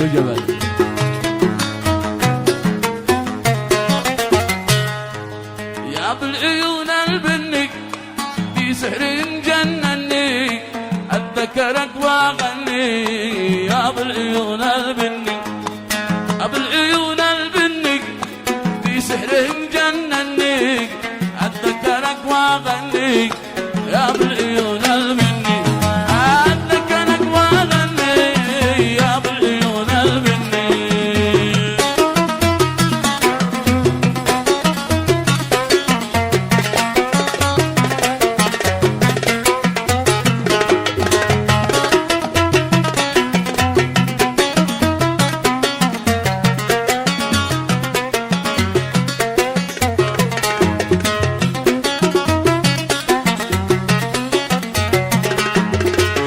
ابو جبل. يا بالعيون البني في سحر مجنني اتذكرك واغني. يا بالعيون البني ابو العيون البني في سحر مجنني اتذكرك واغني. يا بالعيون البني اتذكرك واغني. يا بالعيون البني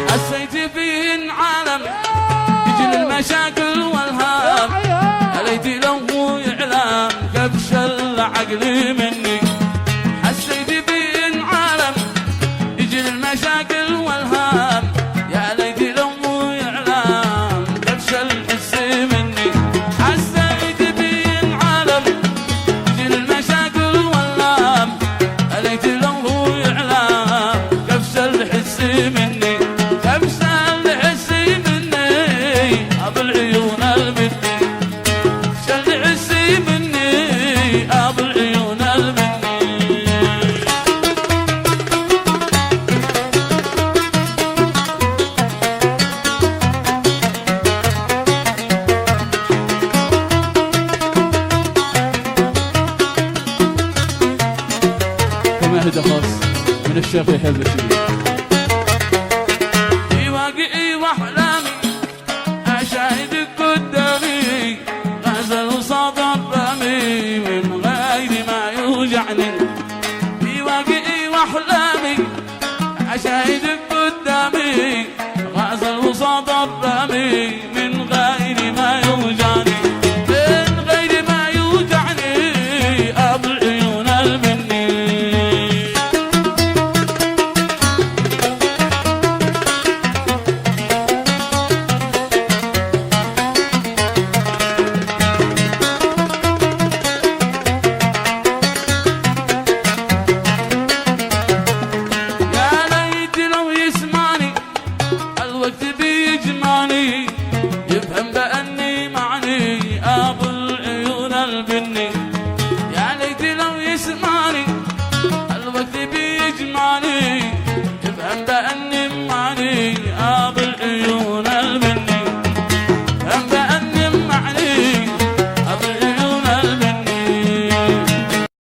حسيت فيهن عالم يجي المشاكل والهام. يا ليتي لو هو يعلم كبش العقل مني. حسيت فيهن عالم يجي المشاكل والهام. يا ليتي لو هو يعلم كبش الحس مني. حسيت فيهن عالم يجي المشاكل والهام. يا ليتي لو هو يعلم كبش الحس مني. كما هدى خاص من الشيخ يحيى البشير.